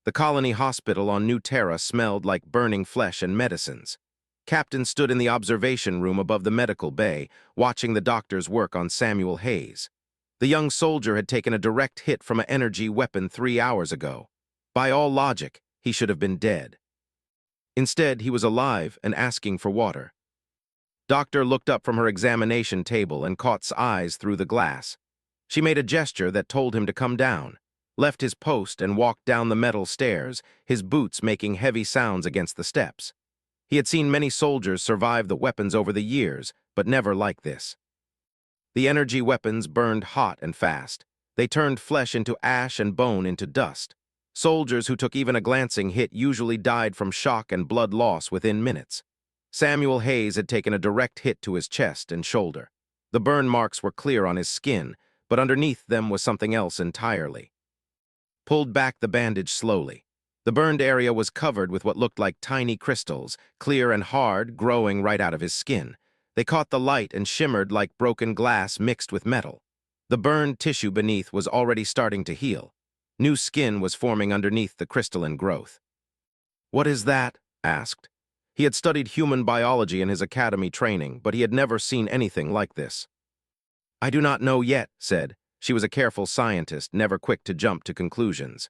The colony hospital on New Terra smelled like burning flesh and medicines. Captain stood in the observation room above the medical bay, watching the doctors work on Samuel Hayes. The young soldier had taken a direct hit from an energy weapon 3 hours ago. By all logic, he should have been dead. Instead, he was alive and asking for water. Doctor looked up from her examination table and caught eyes through the glass. She made a gesture that told him to come down, left his post and walked down the metal stairs, his boots making heavy sounds against the steps. He had seen many soldiers survive the weapons over the years, but never like this. The energy weapons burned hot and fast. They turned flesh into ash and bone into dust. Soldiers who took even a glancing hit usually died from shock and blood loss within minutes. Samuel Hayes had taken a direct hit to his chest and shoulder. The burn marks were clear on his skin, but underneath them was something else entirely. Pulled back the bandage slowly. The burned area was covered with what looked like tiny crystals, clear and hard, growing right out of his skin. They caught the light and shimmered like broken glass mixed with metal. The burned tissue beneath was already starting to heal. New skin was forming underneath the crystalline growth. "What is that?" asked. He had studied human biology in his academy training, but he had never seen anything like this. "I do not know yet," said. She was a careful scientist, never quick to jump to conclusions.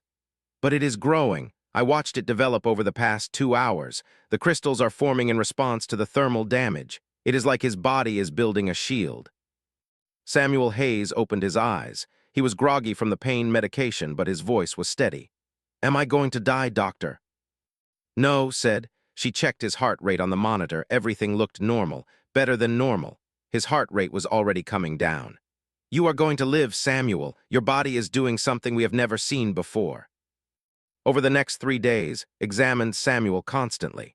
"But it is growing. I watched it develop over the past 2 hours. The crystals are forming in response to the thermal damage. It is like his body is building a shield." Samuel Hayes opened his eyes. He was groggy from the pain medication, but his voice was steady. "Am I going to die, doctor?" "No," said. She checked his heart rate on the monitor. Everything looked normal, better than normal. His heart rate was already coming down. "You are going to live, Samuel. Your body is doing something we have never seen before." Over the next 3 days, examined Samuel constantly.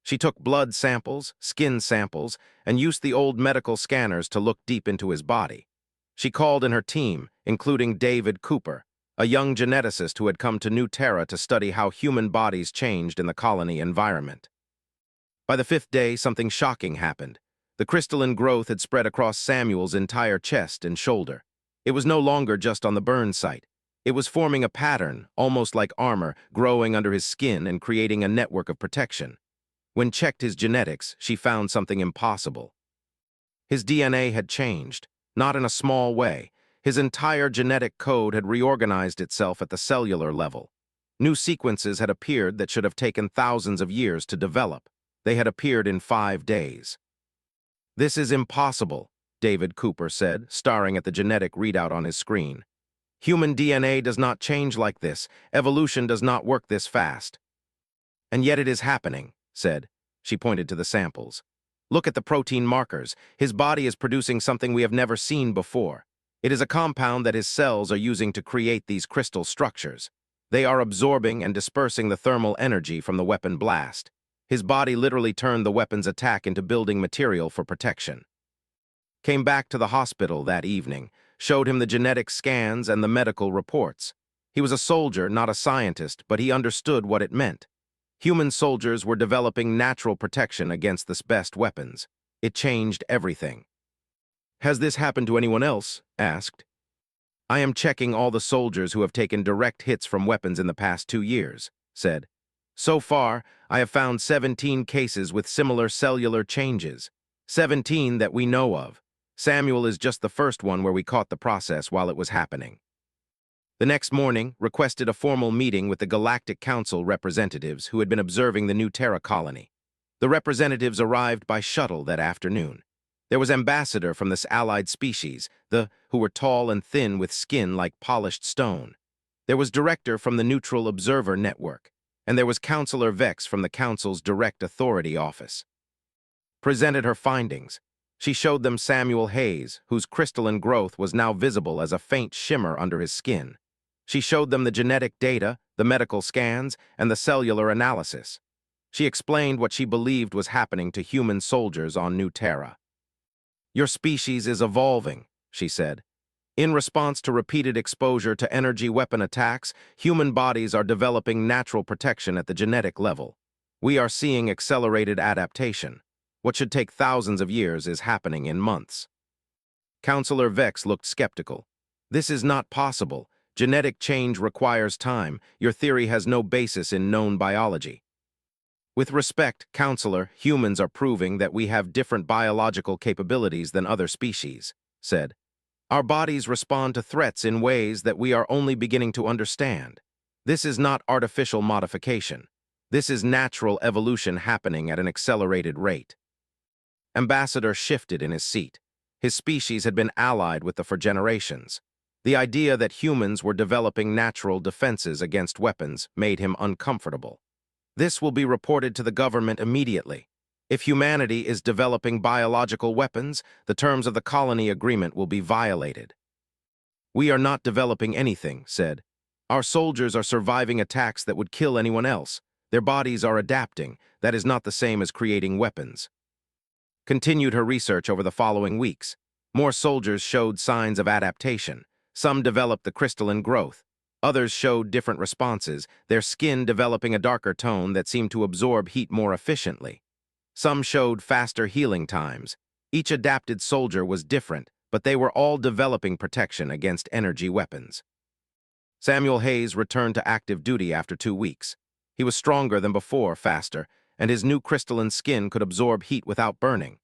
She took blood samples, skin samples, and used the old medical scanners to look deep into his body. She called in her team, including David Cooper, a young geneticist who had come to New Terra to study how human bodies changed in the colony environment. By the 5th day, something shocking happened. The crystalline growth had spread across Samuel's entire chest and shoulder. It was no longer just on the burn site. It was forming a pattern, almost like armor, growing under his skin and creating a network of protection. When checked his genetics, she found something impossible. His DNA had changed, not in a small way. His entire genetic code had reorganized itself at the cellular level. New sequences had appeared that should have taken thousands of years to develop. They had appeared in 5 days. "This is impossible," David Cooper said, staring at the genetic readout on his screen. "Human DNA does not change like this. Evolution does not work this fast." "And yet it is happening," said. She pointed to the samples. "Look at the protein markers. His body is producing something we have never seen before. It is a compound that his cells are using to create these crystal structures. They are absorbing and dispersing the thermal energy from the weapon blast. His body literally turned the weapon's attack into building material for protection." Came back to the hospital that evening, showed him the genetic scans and the medical reports. He was a soldier, not a scientist, but he understood what it meant. Human soldiers were developing natural protection against the best weapons. It changed everything. "Has this happened to anyone else?" asked. "I am checking all the soldiers who have taken direct hits from weapons in the past 2 years, said. "So far, I have found 17 cases with similar cellular changes. 17 that we know of. Samuel is just the first one where we caught the process while it was happening." The next morning, requested a formal meeting with the Galactic Council representatives who had been observing the New Terra colony. The representatives arrived by shuttle that afternoon. There was ambassador from this allied species, who were tall and thin with skin like polished stone. There was director from the Neutral Observer Network, and there was Counselor Vex from the Council's Direct Authority Office. Presented her findings. She showed them Samuel Hayes, whose crystalline growth was now visible as a faint shimmer under his skin. She showed them the genetic data, the medical scans, and the cellular analysis. She explained what she believed was happening to human soldiers on New Terra. "Your species is evolving," she said. "In response to repeated exposure to energy weapon attacks, human bodies are developing natural protection at the genetic level. We are seeing accelerated adaptation. What should take thousands of years is happening in months." Counselor Vex looked skeptical. "This is not possible. Genetic change requires time. Your theory has no basis in known biology. With respect, counselor, humans are proving that we have different biological capabilities than other species, said. Our bodies respond to threats in ways that we are only beginning to understand. This is not artificial modification. This is natural evolution happening at an accelerated rate. Ambassador shifted in his seat. His species had been allied with for generations. The idea that humans were developing natural defenses against weapons made him uncomfortable. This will be reported to the government immediately. If humanity is developing biological weapons, the terms of the colony agreement will be violated. We are not developing anything, said. Our soldiers are surviving attacks that would kill anyone else. Their bodies are adapting. That is not the same as creating weapons. Continued her research over the following weeks. More soldiers showed signs of adaptation. Some developed the crystalline growth. Others showed different responses, their skin developing a darker tone that seemed to absorb heat more efficiently. Some showed faster healing times. Each adapted soldier was different, but they were all developing protection against energy weapons. Samuel Hayes returned to active duty after 2 weeks. He was stronger than before, faster, and his new crystalline skin could absorb heat without burning.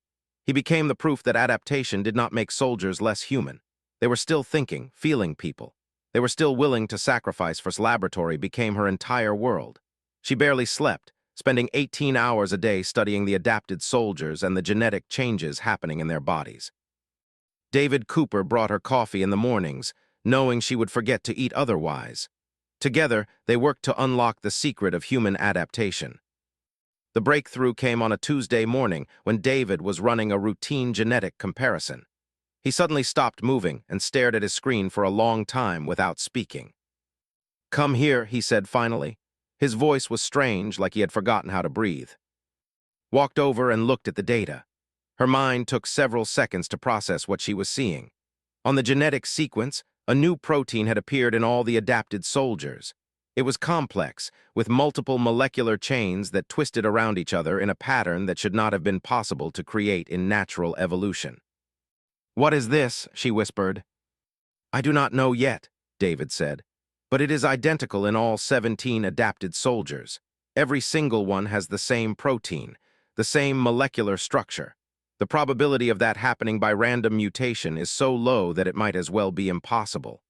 He became the proof that adaptation did not make soldiers less human. They were still thinking, feeling people. They were still willing to sacrifice for laboratory became her entire world. She barely slept, spending 18 hours a day studying the adapted soldiers and the genetic changes happening in their bodies. David Cooper brought her coffee in the mornings, knowing she would forget to eat otherwise. Together, they worked to unlock the secret of human adaptation. The breakthrough came on a Tuesday morning when David was running a routine genetic comparison. He suddenly stopped moving and stared at his screen for a long time without speaking. "Come here," he said finally. His voice was strange, like he had forgotten how to breathe. Walked over and looked at the data. Her mind took several seconds to process what she was seeing. On the genetic sequence, a new protein had appeared in all the adapted soldiers. It was complex, with multiple molecular chains that twisted around each other in a pattern that should not have been possible to create in natural evolution. "What is this?" she whispered. "I do not know yet," David said, "but it is identical in all 17 adapted soldiers. Every single one has the same protein, the same molecular structure. The probability of that happening by random mutation is so low that it might as well be impossible."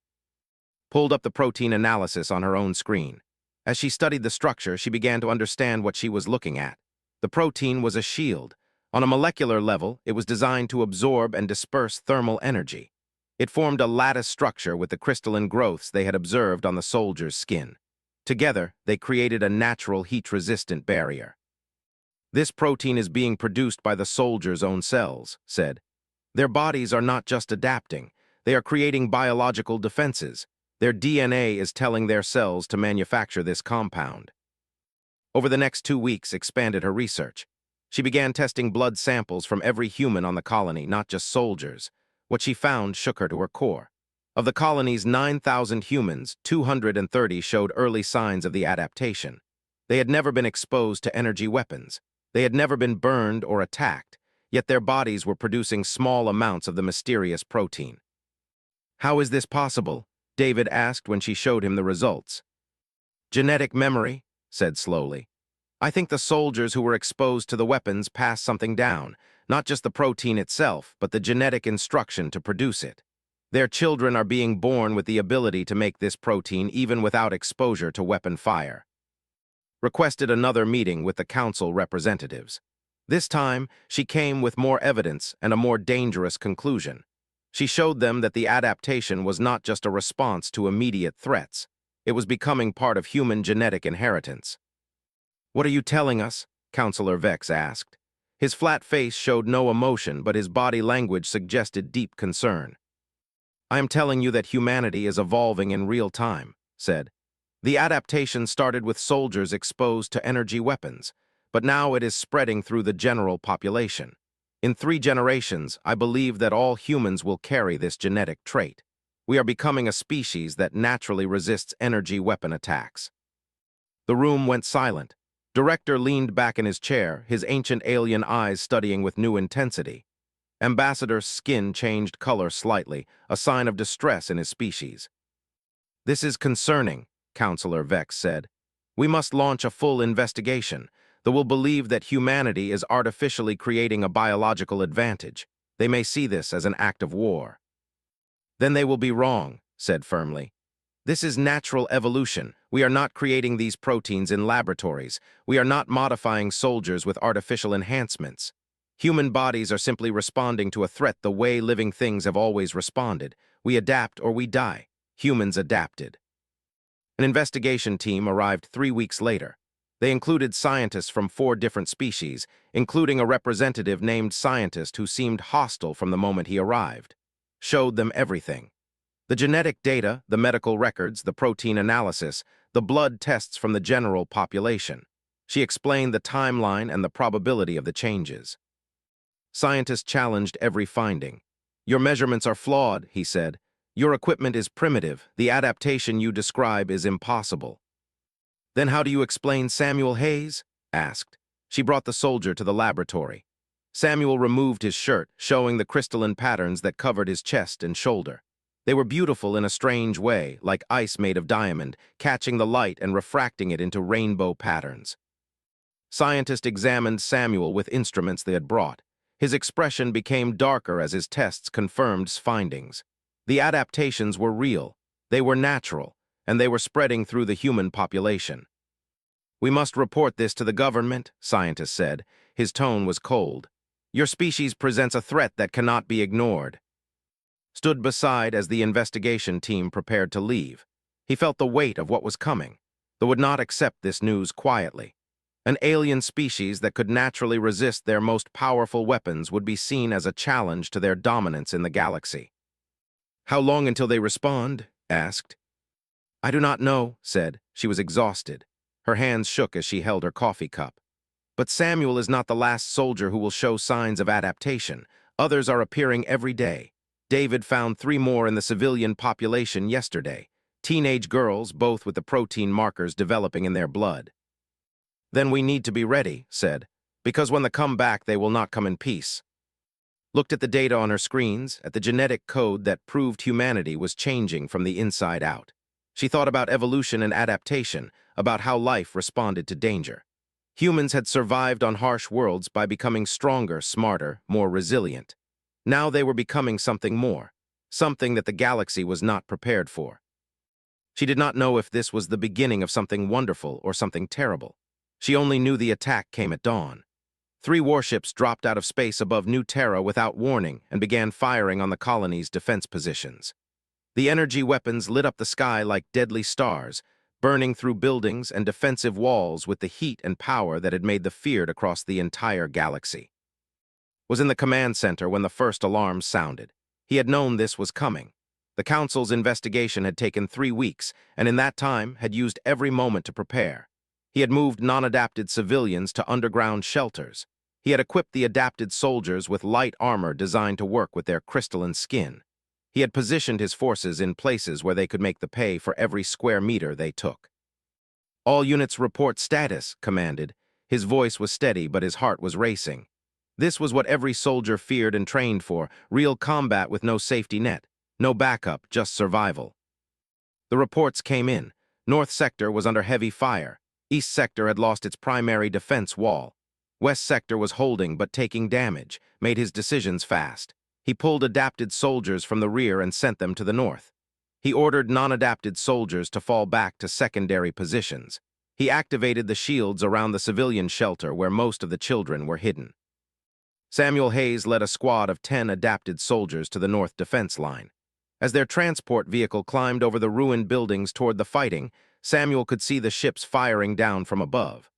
Pulled up the protein analysis on her own screen. As she studied the structure, she began to understand what she was looking at. The protein was a shield. On a molecular level, it was designed to absorb and disperse thermal energy. It formed a lattice structure with the crystalline growths they had observed on the soldier's skin. Together, they created a natural heat-resistant barrier. "This protein is being produced by the soldier's own cells," said. "Their bodies are not just adapting. They are creating biological defenses. Their DNA is telling their cells to manufacture this compound." Over the next 2 weeks expanded her research. She began testing blood samples from every human on the colony, not just soldiers. What she found shook her to her core. Of the colony's 9,000 humans, 230 showed early signs of the adaptation. They had never been exposed to energy weapons. They had never been burned or attacked, yet their bodies were producing small amounts of the mysterious protein. "How is this possible?" David asked when she showed him the results. "Genetic memory," said slowly. "I think the soldiers who were exposed to the weapons passed something down, not just the protein itself, but the genetic instruction to produce it. Their children are being born with the ability to make this protein even without exposure to weapon fire." Requested another meeting with the council representatives. This time, she came with more evidence and a more dangerous conclusion. She showed them that the adaptation was not just a response to immediate threats. It was becoming part of human genetic inheritance. "What are you telling us?" Counselor Vex asked. His flat face showed no emotion, but his body language suggested deep concern. "I am telling you that humanity is evolving in real time," said. "The adaptation started with soldiers exposed to energy weapons, but now it is spreading through the general population. In 3 generations, I believe that all humans will carry this genetic trait. We are becoming a species that naturally resists energy weapon attacks." The room went silent. Director leaned back in his chair, his ancient alien eyes studying with new intensity. Ambassador's skin changed color slightly, a sign of distress in his species. "This is concerning," Counselor Vex said. "We must launch a full investigation. They will believe that humanity is artificially creating a biological advantage. They may see this as an act of war." "Then they will be wrong," said firmly. "This is natural evolution. We are not creating these proteins in laboratories. We are not modifying soldiers with artificial enhancements. Human bodies are simply responding to a threat the way living things have always responded. We adapt or we die. Humans adapted." An investigation team arrived 3 weeks later. They included scientists from 4 different species, including a representative named Scientist who seemed hostile from the moment he arrived. Showed them everything. The genetic data, the medical records, the protein analysis, the blood tests from the general population. She explained the timeline and the probability of the changes. Scientist challenged every finding. "Your measurements are flawed," he said. "Your equipment is primitive. The adaptation you describe is impossible." "Then how do you explain Samuel Hayes?" asked. She brought the soldier to the laboratory. Samuel removed his shirt, showing the crystalline patterns that covered his chest and shoulder. They were beautiful in a strange way, like ice made of diamond, catching the light and refracting it into rainbow patterns. Scientist examined Samuel with instruments they had brought. His expression became darker as his tests confirmed findings. The adaptations were real, they were natural, and they were spreading through the human population. "We must report this to the government," Scientist said. His tone was cold. "Your species presents a threat that cannot be ignored." Stood beside as the investigation team prepared to leave. He felt the weight of what was coming. They would not accept this news quietly. An alien species that could naturally resist their most powerful weapons would be seen as a challenge to their dominance in the galaxy. "How long until they respond?" asked. "I do not know," said. She was exhausted. Her hands shook as she held her coffee cup. "But Samuel is not the last soldier who will show signs of adaptation. Others are appearing every day. David found 3 more in the civilian population yesterday. Teenage girls, both with the protein markers developing in their blood." "Then we need to be ready," said, "because when they come back, they will not come in peace." Looked at the data on her screens, at the genetic code that proved humanity was changing from the inside out. She thought about evolution and adaptation, about how life responded to danger. Humans had survived on harsh worlds by becoming stronger, smarter, more resilient. Now they were becoming something more, something that the galaxy was not prepared for. She did not know if this was the beginning of something wonderful or something terrible. She only knew the attack came at dawn. 3 warships dropped out of space above New Terra without warning and began firing on the colony's defense positions. The energy weapons lit up the sky like deadly stars, burning through buildings and defensive walls with the heat and power that had made them feared across the entire galaxy. Was in the command center when the first alarms sounded. He had known this was coming. The Council's investigation had taken 3 weeks, and in that time had used every moment to prepare. He had moved non-adapted civilians to underground shelters. He had equipped the adapted soldiers with light armor designed to work with their crystalline skin. He had positioned his forces in places where they could make the pay for every square meter they took. "All units report status," commanded. His voice was steady, but his heart was racing. This was what every soldier feared and trained for, real combat with no safety net, no backup, just survival. The reports came in. North Sector was under heavy fire. East Sector had lost its primary defense wall. West Sector was holding but taking damage, made his decisions fast. He pulled adapted soldiers from the rear and sent them to the north. He ordered non-adapted soldiers to fall back to secondary positions. He activated the shields around the civilian shelter where most of the children were hidden. Samuel Hayes led a squad of 10 adapted soldiers to the north defense line. As their transport vehicle climbed over the ruined buildings toward the fighting, Samuel could see the ships firing down from above.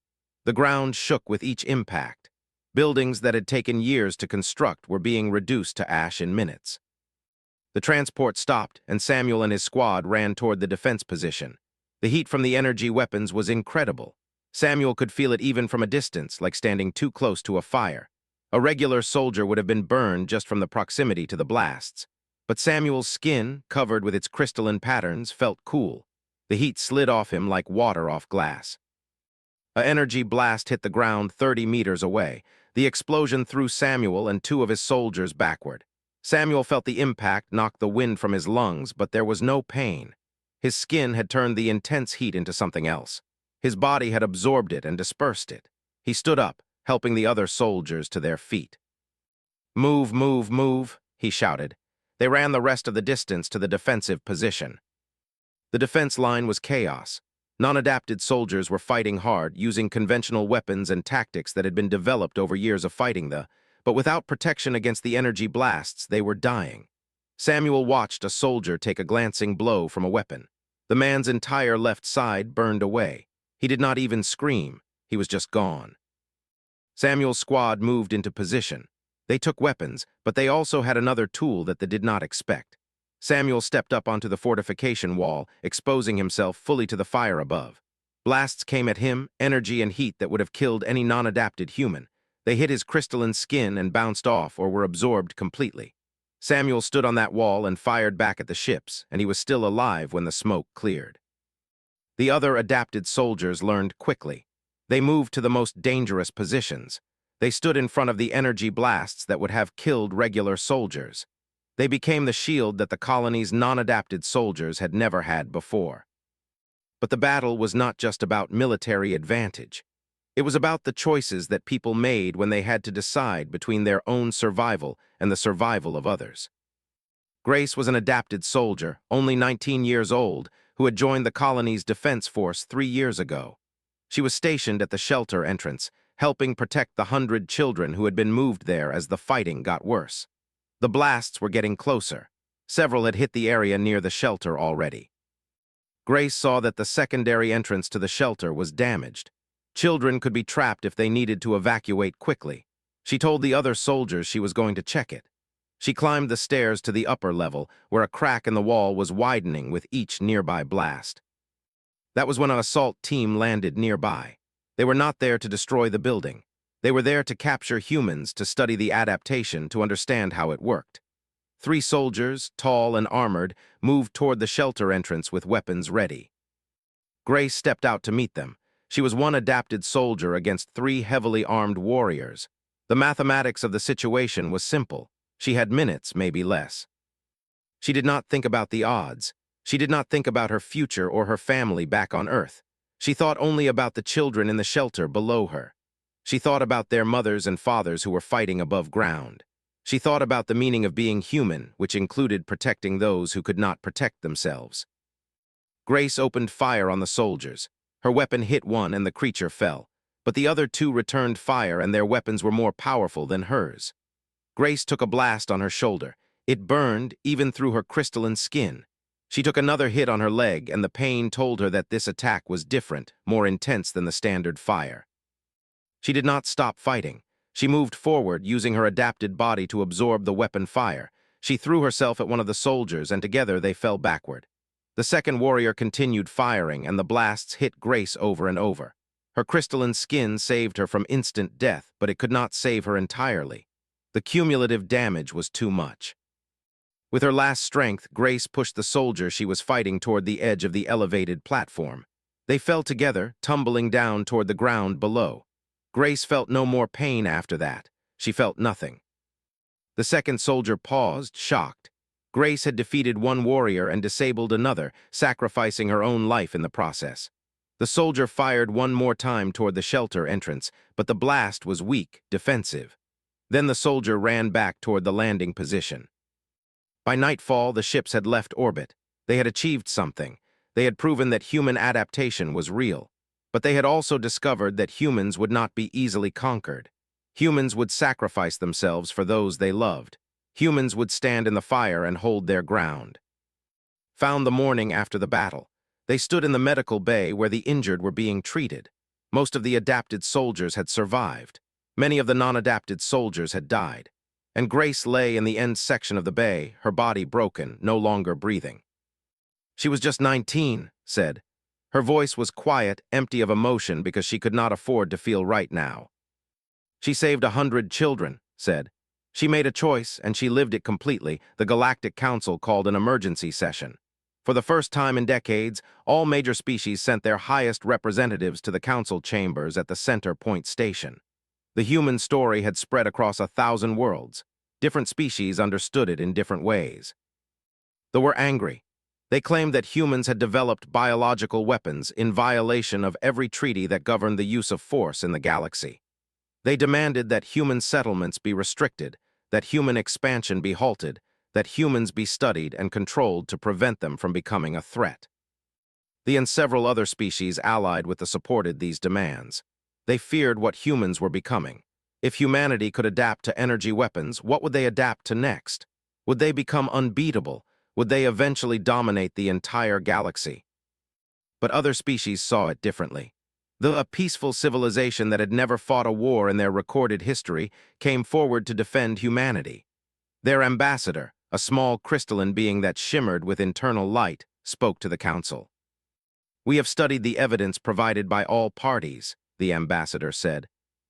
The ground shook with each impact. Buildings that had taken years to construct were being reduced to ash in minutes. The transport stopped, and Samuel and his squad ran toward the defense position. The heat from the energy weapons was incredible. Samuel could feel it even from a distance, like standing too close to a fire. A regular soldier would have been burned just from the proximity to the blasts. But Samuel's skin, covered with its crystalline patterns, felt cool. The heat slid off him like water off glass. An energy blast hit the ground 30 meters away. The explosion threw Samuel and 2 of his soldiers backward. Samuel felt the impact knock the wind from his lungs, but there was no pain. His skin had turned the intense heat into something else. His body had absorbed it and dispersed it. He stood up, helping the other soldiers to their feet. "Move, move, move," he shouted. They ran the rest of the distance to the defensive position. The defense line was chaos. Non-adapted soldiers were fighting hard, using conventional weapons and tactics that had been developed over years of fighting but without protection against the energy blasts, they were dying. Samuel watched a soldier take a glancing blow from a weapon. The man's entire left side burned away. He did not even scream. He was just gone. Samuel's squad moved into position. They took weapons, but they also had another tool that they did not expect. Samuel stepped up onto the fortification wall, exposing himself fully to the fire above. Blasts came at him, energy and heat that would have killed any non-adapted human. They hit his crystalline skin and bounced off or were absorbed completely. Samuel stood on that wall and fired back at the ships, and he was still alive when the smoke cleared. The other adapted soldiers learned quickly. They moved to the most dangerous positions. They stood in front of the energy blasts that would have killed regular soldiers. They became the shield that the colony's non-adapted soldiers had never had before. But the battle was not just about military advantage. It was about the choices that people made when they had to decide between their own survival and the survival of others. Grace was an adapted soldier, only 19 years old, who had joined the colony's defense force 3 years ago. She was stationed at the shelter entrance, helping protect the 100 children who had been moved there as the fighting got worse. The blasts were getting closer. Several had hit the area near the shelter already. Grace saw that the secondary entrance to the shelter was damaged. Children could be trapped if they needed to evacuate quickly. She told the other soldiers she was going to check it. She climbed the stairs to the upper level, where a crack in the wall was widening with each nearby blast. That was when an assault team landed nearby. They were not there to destroy the building. They were there to capture humans, to study the adaptation, to understand how it worked. 3 soldiers, tall and armored, moved toward the shelter entrance with weapons ready. Grace stepped out to meet them. She was one adapted soldier against 3 heavily armed warriors. The mathematics of the situation was simple. She had minutes, maybe less. She did not think about the odds. She did not think about her future or her family back on Earth. She thought only about the children in the shelter below her. She thought about their mothers and fathers who were fighting above ground. She thought about the meaning of being human, which included protecting those who could not protect themselves. Grace opened fire on the soldiers. Her weapon hit one and the creature fell, but the other 2 returned fire and their weapons were more powerful than hers. Grace took a blast on her shoulder. It burned even through her crystalline skin. She took another hit on her leg, and the pain told her that this attack was different, more intense than the standard fire. She did not stop fighting. She moved forward, using her adapted body to absorb the weapon fire. She threw herself at one of the soldiers, and together they fell backward. The second warrior continued firing, and the blasts hit Grace over and over. Her crystalline skin saved her from instant death, but it could not save her entirely. The cumulative damage was too much. With her last strength, Grace pushed the soldier she was fighting toward the edge of the elevated platform. They fell together, tumbling down toward the ground below. Grace felt no more pain after that. She felt nothing. The second soldier paused, shocked. Grace had defeated one warrior and disabled another, sacrificing her own life in the process. The soldier fired one more time toward the shelter entrance, but the blast was weak, defensive. Then the soldier ran back toward the landing position. By nightfall, the ships had left orbit. They had achieved something. They had proven that human adaptation was real. But they had also discovered that humans would not be easily conquered. Humans would sacrifice themselves for those they loved. Humans would stand in the fire and hold their ground. Found the morning after the battle. They stood in the medical bay where the injured were being treated. Most of the adapted soldiers had survived. Many of the non-adapted soldiers had died. And Grace lay in the end section of the bay, her body broken, no longer breathing. She was just 19, said. Her voice was quiet, empty of emotion because she could not afford to feel right now. She saved 100 children, said. She made a choice, and she lived it completely. The Galactic Council called an emergency session. For the first time in decades, all major species sent their highest representatives to the council chambers at the Center Point Station. The human story had spread across 1,000 worlds. Different species understood it in different ways. They were angry. They claimed that humans had developed biological weapons in violation of every treaty that governed the use of force in the galaxy. They demanded that human settlements be restricted, that human expansion be halted, that humans be studied and controlled to prevent them from becoming a threat. They and several other species allied with the supported these demands. They feared what humans were becoming. If humanity could adapt to energy weapons, what would they adapt to next? Would they become unbeatable? Would they eventually dominate the entire galaxy? But other species saw it differently. A peaceful civilization that had never fought a war in their recorded history came forward to defend humanity. Their ambassador, a small crystalline being that shimmered with internal light, spoke to the council. "We have studied the evidence provided by all parties," the ambassador said.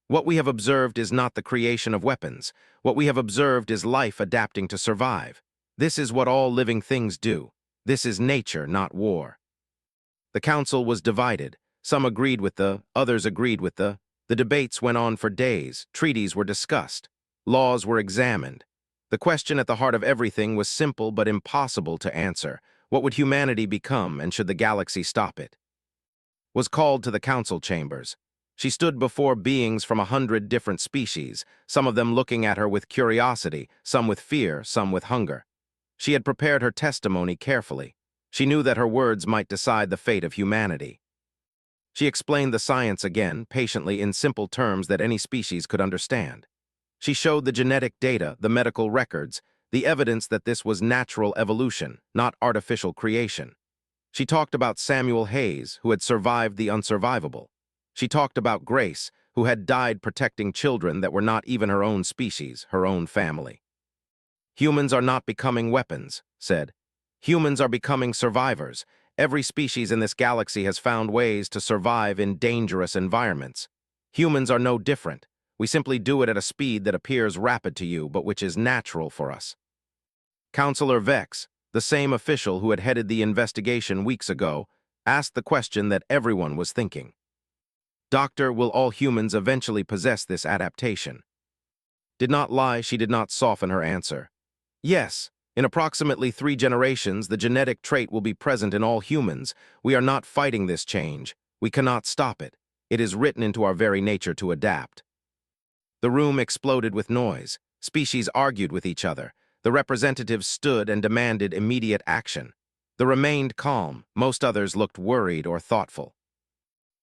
"What we have observed is not the creation of weapons. What we have observed is life adapting to survive. This is what all living things do. This is nature, not war." The council was divided. Some agreed with others agreed with the debates went on for days, treaties were discussed, laws were examined. The question at the heart of everything was simple but impossible to answer. What would humanity become, and should the galaxy stop it? Was called to the council chambers. She stood before beings from 100 different species, some of them looking at her with curiosity, some with fear, some with hunger. She had prepared her testimony carefully. She knew that her words might decide the fate of humanity. She explained the science again, patiently, in simple terms that any species could understand. She showed the genetic data, the medical records, the evidence that this was natural evolution, not artificial creation. She talked about Samuel Hayes, who had survived the unsurvivable. She talked about Grace, who had died protecting children that were not even her own species, her own family. "Humans are not becoming weapons," said. "Humans are becoming survivors. Every species in this galaxy has found ways to survive in dangerous environments. Humans are no different. We simply do it at a speed that appears rapid to you, but which is natural for us." Counselor Vex, the same official who had headed the investigation weeks ago, asked the question that everyone was thinking. "Doctor, will all humans eventually possess this adaptation?" Did not lie, she did not soften her answer. "Yes. In approximately 3 generations, the genetic trait will be present in all humans. We are not fighting this change. We cannot stop it. It is written into our very nature to adapt." The room exploded with noise. Species argued with each other. The representatives stood and demanded immediate action. They remained calm. Most others looked worried or thoughtful.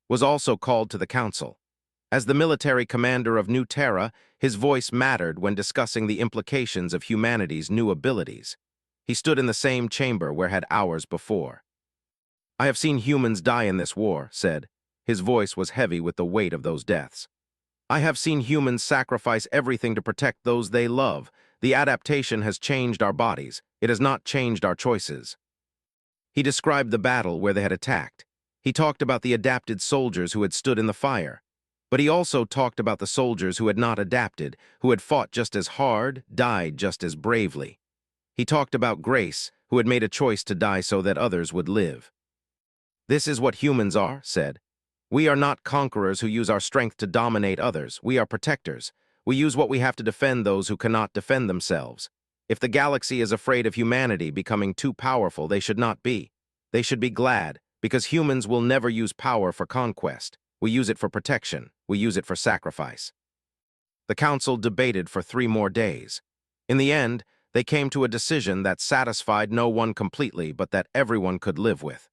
Was also called to the council. As the military commander of New Terra, his voice mattered when discussing the implications of humanity's new abilities. He stood in the same chamber where had hours before. "I have seen humans die in this war," said. His voice was heavy with the weight of those deaths. "I have seen humans sacrifice everything to protect those they love. The adaptation has changed our bodies. It has not changed our choices." He described the battle where they had attacked. He talked about the adapted soldiers who had stood in the fire. But he also talked about the soldiers who had not adapted, who had fought just as hard, died just as bravely. He talked about Grace, who had made a choice to die so that others would live. "This is what humans are," said. "We are not conquerors who use our strength to dominate others. We are protectors. We use what we have to defend those who cannot defend themselves. If the galaxy is afraid of humanity becoming too powerful, they should not be. They should be glad, because humans will never use power for conquest. We use it for protection. We use it for sacrifice." The council debated for 3 more days. In the end, they came to a decision that satisfied no one completely, but that everyone could live with.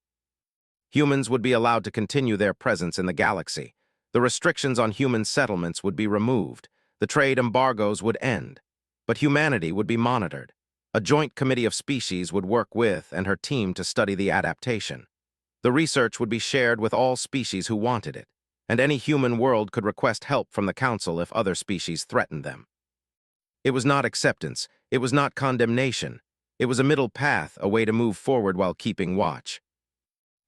Humans would be allowed to continue their presence in the galaxy. The restrictions on human settlements would be removed. The trade embargoes would end. But humanity would be monitored. A joint committee of species would work with and her team to study the adaptation. The research would be shared with all species who wanted it, and any human world could request help from the council if other species threatened them. It was not acceptance. It was not condemnation. It was a middle path, a way to move forward while keeping watch.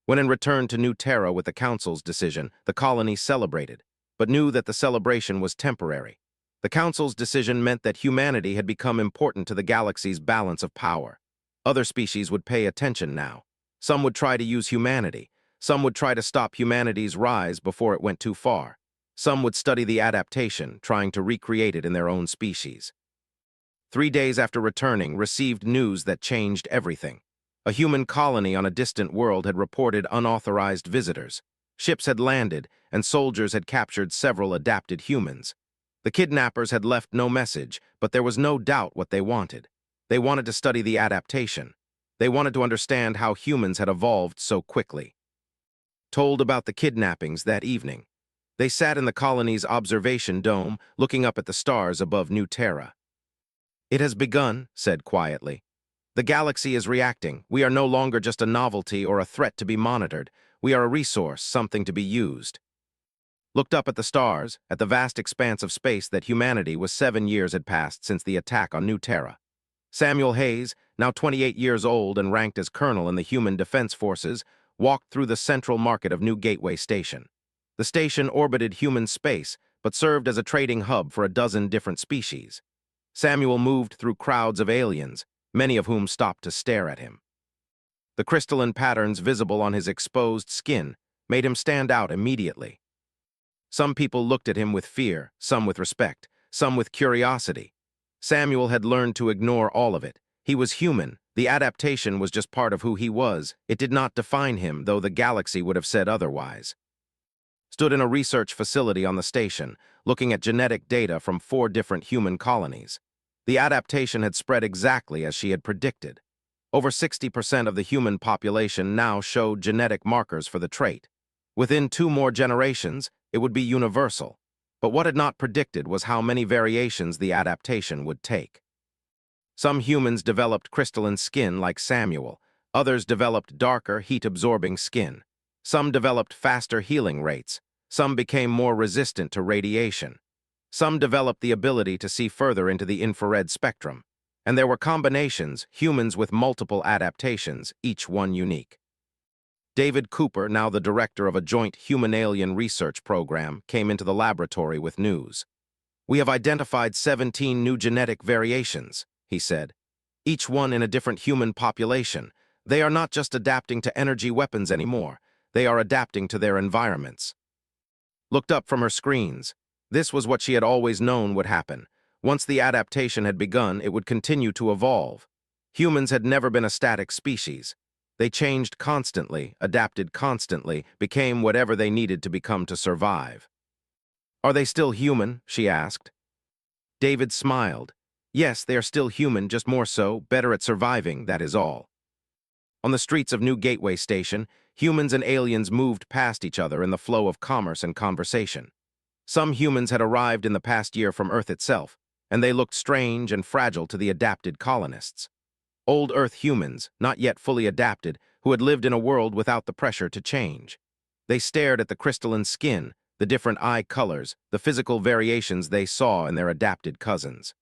When in return to New Terra with the council's decision, the colony celebrated, but knew that the celebration was temporary. The council's decision meant that humanity had become important to the galaxy's balance of power. Other species would pay attention now. Some would try to use humanity. Some would try to stop humanity's rise before it went too far. Some would study the adaptation, trying to recreate it in their own species. 3 days after returning, received news that changed everything. A human colony on a distant world had reported unauthorized visitors. Ships had landed, and soldiers had captured several adapted humans. The kidnappers had left no message, but there was no doubt what they wanted. They wanted to study the adaptation. They wanted to understand how humans had evolved so quickly. Told about the kidnappings that evening, they sat in the colony's observation dome, looking up at the stars above New Terra. "It has begun," said quietly. "The galaxy is reacting. We are no longer just a novelty or a threat to be monitored. We are a resource, something to be used." Looked up at the stars, at the vast expanse of space that humanity was 7 years had passed since the attack on New Terra. Samuel Hayes, now 28 years old and ranked as colonel in the Human Defense Forces, walked through the central market of New Gateway Station. The station orbited human space, but served as a trading hub for a dozen different species. Samuel moved through crowds of aliens, many of whom stopped to stare at him. The crystalline patterns visible on his exposed skin made him stand out immediately. Some people looked at him with fear, some with respect, some with curiosity. Samuel had learned to ignore all of it. He was human. The adaptation was just part of who he was. It did not define him, though the galaxy would have said otherwise. Stood in a research facility on the station, looking at genetic data from 4 different human colonies. The adaptation had spread exactly as she had predicted. Over 60% of the human population now showed genetic markers for the trait. Within 2 more generations, it would be universal. But what had not predicted was how many variations the adaptation would take. Some humans developed crystalline skin like Samuel. Others developed darker, heat-absorbing skin. Some developed faster healing rates. Some became more resistant to radiation. Some developed the ability to see further into the infrared spectrum. And there were combinations, humans with multiple adaptations, each one unique. David Cooper, now the director of a joint human-alien research program, came into the laboratory with news. "We have identified 17 new genetic variations," he said. "Each one in a different human population. They are not just adapting to energy weapons anymore. They are adapting to their environments." Looked up from her screens. This was what she had always known would happen. Once the adaptation had begun, it would continue to evolve. Humans had never been a static species. They changed constantly, adapted constantly, became whatever they needed to become to survive. "Are they still human?" she asked. David smiled. "Yes, they are still human, just more so, better at surviving, that is all." On the streets of New Gateway Station, humans and aliens moved past each other in the flow of commerce and conversation. Some humans had arrived in the past year from Earth itself, and they looked strange and fragile to the adapted colonists. Old Earth humans, not yet fully adapted, who had lived in a world without the pressure to change. They stared at the crystalline skin, the different eye colors, the physical variations they saw in their adapted cousins.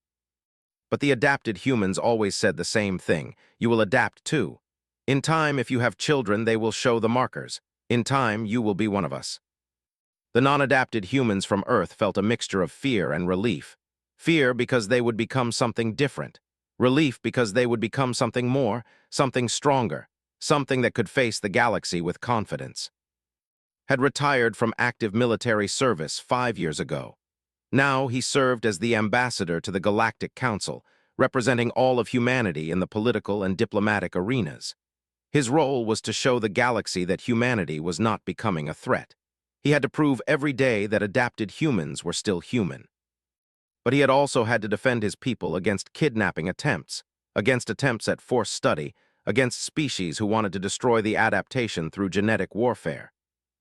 But the adapted humans always said the same thing: you will adapt too. In time, if you have children, they will show the markers. In time, you will be one of us. The non-adapted humans from Earth felt a mixture of fear and relief. Fear because they would become something different. Relief because they would become something more, something stronger, something that could face the galaxy with confidence. Had retired from active military service 5 years ago. Now he served as the ambassador to the Galactic Council, representing all of humanity in the political and diplomatic arenas. His role was to show the galaxy that humanity was not becoming a threat. He had to prove every day that adapted humans were still human. But he had also had to defend his people against kidnapping attempts, against attempts at forced study, against species who wanted to destroy the adaptation through genetic warfare.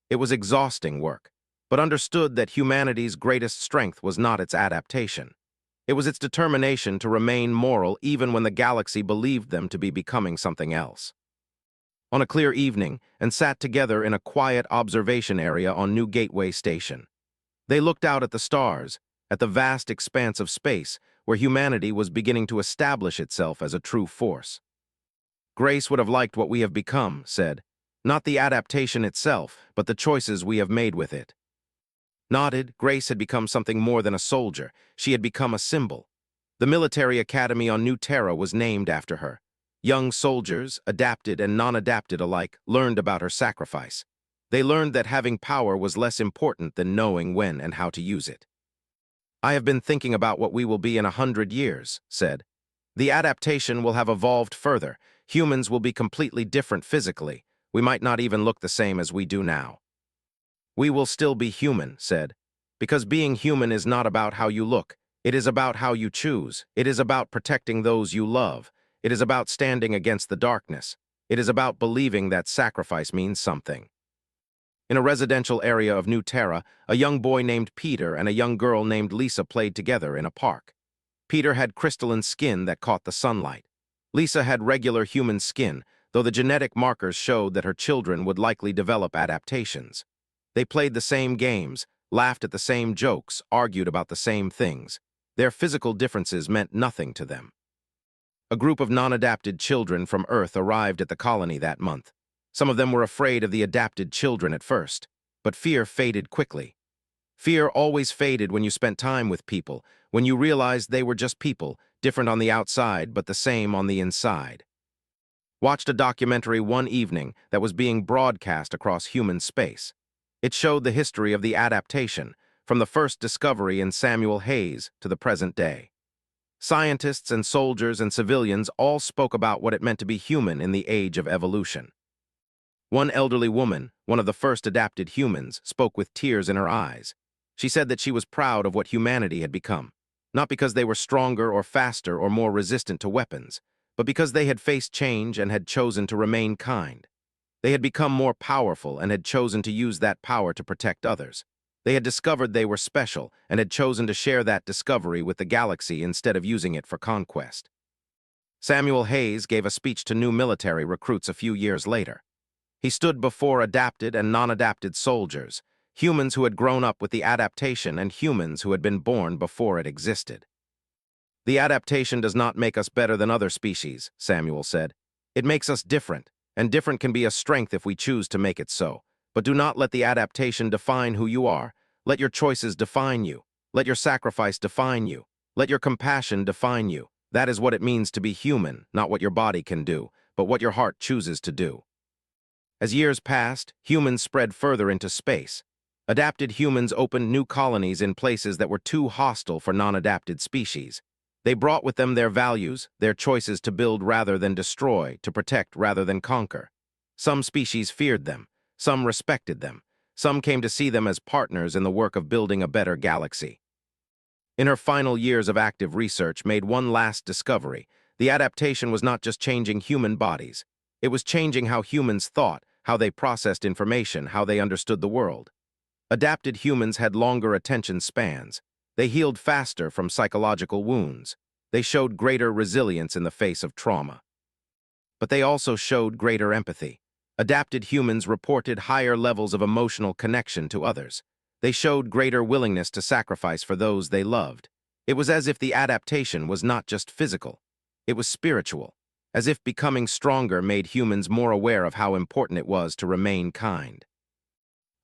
It was exhausting work, but understood that humanity's greatest strength was not its adaptation. It was its determination to remain moral even when the galaxy believed them to be becoming something else. On a clear evening, and sat together in a quiet observation area on New Gateway Station. They looked out at the stars, at the vast expanse of space where humanity was beginning to establish itself as a true force. "Grace would have liked what we have become," said. "Not the adaptation itself, but the choices we have made with it." Nodded, Grace had become something more than a soldier. She had become a symbol. The military academy on New Terra was named after her. Young soldiers, adapted and non-adapted alike, learned about her sacrifice. They learned that having power was less important than knowing when and how to use it. "I have been thinking about what we will be in 100 years, said. "The adaptation will have evolved further. Humans will be completely different physically. We might not even look the same as we do now. We will still be human, said, because being human is not about how you look. It is about how you choose. It is about protecting those you love. It is about standing against the darkness. It is about believing that sacrifice means something. In a residential area of New Terra, a young boy named Peter and a young girl named Lisa played together in a park. Peter had crystalline skin that caught the sunlight. Lisa had regular human skin, though the genetic markers showed that her children would likely develop adaptations. They played the same games, laughed at the same jokes, argued about the same things. Their physical differences meant nothing to them. A group of non-adapted children from Earth arrived at the colony that month. Some of them were afraid of the adapted children at first, but fear faded quickly. Fear always faded when you spent time with people, when you realized they were just people, different on the outside but the same on the inside. Watched a documentary one evening that was being broadcast across human space. It showed the history of the adaptation, from the first discovery in Samuel Hayes to the present day. Scientists and soldiers and civilians all spoke about what it meant to be human in the age of evolution. One elderly woman, one of the first adapted humans, spoke with tears in her eyes. She said that she was proud of what humanity had become, not because they were stronger or faster or more resistant to weapons, but because they had faced change and had chosen to remain kind. They had become more powerful and had chosen to use that power to protect others. They had discovered they were special and had chosen to share that discovery with the galaxy instead of using it for conquest. Samuel Hayes gave a speech to new military recruits a few years later. He stood before adapted and non-adapted soldiers, humans who had grown up with the adaptation and humans who had been born before it existed. The adaptation does not make us better than other species, Samuel said. It makes us different, and different can be a strength if we choose to make it so. But do not let the adaptation define who you are. Let your choices define you. Let your sacrifice define you. Let your compassion define you. That is what it means to be human, not what your body can do, but what your heart chooses to do. As years passed, humans spread further into space. Adapted humans opened new colonies in places that were too hostile for non-adapted species. They brought with them their values, their choices to build rather than destroy, to protect rather than conquer. Some species feared them. Some respected them. Some came to see them as partners in the work of building a better galaxy. In her final years of active research made one last discovery. The adaptation was not just changing human bodies. It was changing how humans thought, how they processed information, how they understood the world. Adapted humans had longer attention spans. They healed faster from psychological wounds. They showed greater resilience in the face of trauma. But they also showed greater empathy. Adapted humans reported higher levels of emotional connection to others. They showed greater willingness to sacrifice for those they loved. It was as if the adaptation was not just physical. It was spiritual, as if becoming stronger made humans more aware of how important it was to remain kind.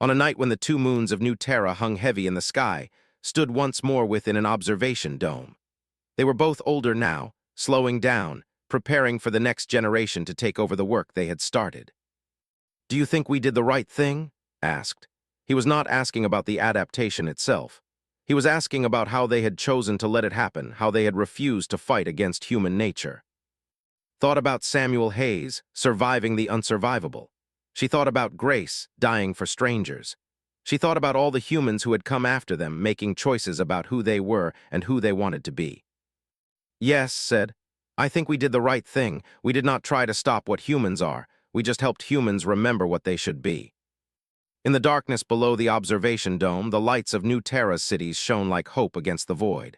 On a night when the two moons of New Terra hung heavy in the sky, stood once more within an observation dome. They were both older now, slowing down, preparing for the next generation to take over the work they had started. "Do you think we did the right thing?" asked. He was not asking about the adaptation itself. He was asking about how they had chosen to let it happen, how they had refused to fight against human nature. Thought about Samuel Hayes, surviving the unsurvivable. She thought about Grace, dying for strangers. She thought about all the humans who had come after them, making choices about who they were and who they wanted to be. "Yes," said, "I think we did the right thing. We did not try to stop what humans are. We just helped humans remember what they should be." In the darkness below the observation dome, the lights of New Terra's cities shone like hope against the void.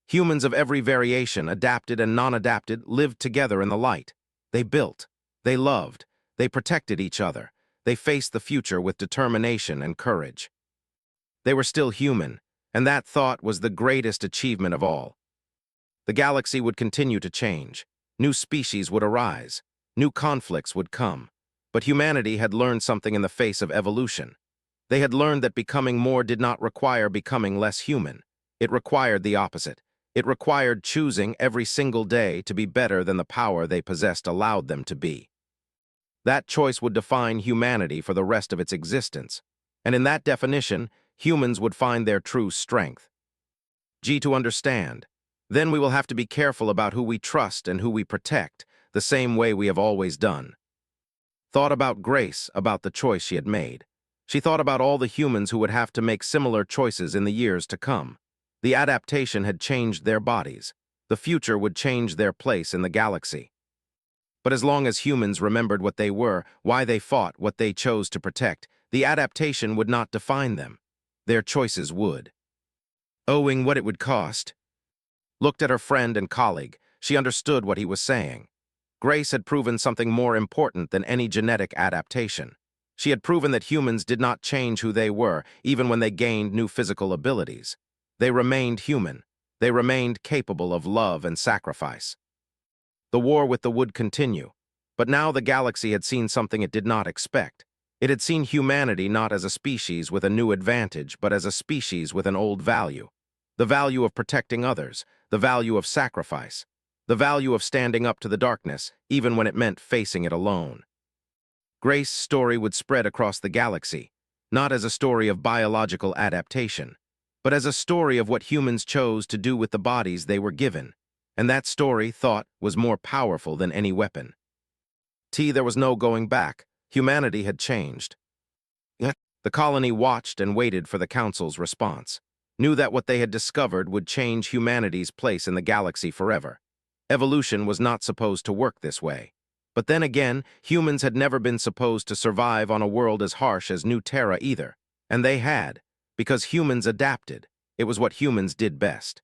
Humans of every variation, adapted and non-adapted, lived together in the light. They built. They loved. They protected each other. They faced the future with determination and courage. They were still human, and that thought was the greatest achievement of all. The galaxy would continue to change. New species would arise. New conflicts would come. But humanity had learned something in the face of evolution. They had learned that becoming more did not require becoming less human. It required the opposite. It required choosing every single day to be better than the power they possessed allowed them to be. That choice would define humanity for the rest of its existence, and in that definition, humans would find their true strength. To understand. Then we will have to be careful about who we trust and who we protect. the same way we have always done. Thought about Grace, about the choice she had made. She thought about all the humans who would have to make similar choices in the years to come. The adaptation had changed their bodies. The future would change their place in the galaxy. But as long as humans remembered what they were, why they fought, what they chose to protect, the adaptation would not define them. Their choices would. Owing what it would cost. Looked at her friend and colleague. She understood what he was saying. Grace had proven something more important than any genetic adaptation. She had proven that humans did not change who they were, even when they gained new physical abilities. They remained human. They remained capable of love and sacrifice. The war with the would continue. But now the galaxy had seen something it did not expect. It had seen humanity not as a species with a new advantage, but as a species with an old value. The value of protecting others, the value of sacrifice, the value of standing up to the darkness, even when it meant facing it alone. Grace's story would spread across the galaxy, not as a story of biological adaptation, but as a story of what humans chose to do with the bodies they were given. And that story, thought, was more powerful than any weapon. There was no going back. Humanity had changed. The colony watched and waited for the Council's response, knew that what they had discovered would change humanity's place in the galaxy forever. Evolution was not supposed to work this way. But then again, humans had never been supposed to survive on a world as harsh as New Terra either. And they had, because humans adapted. It was what humans did best.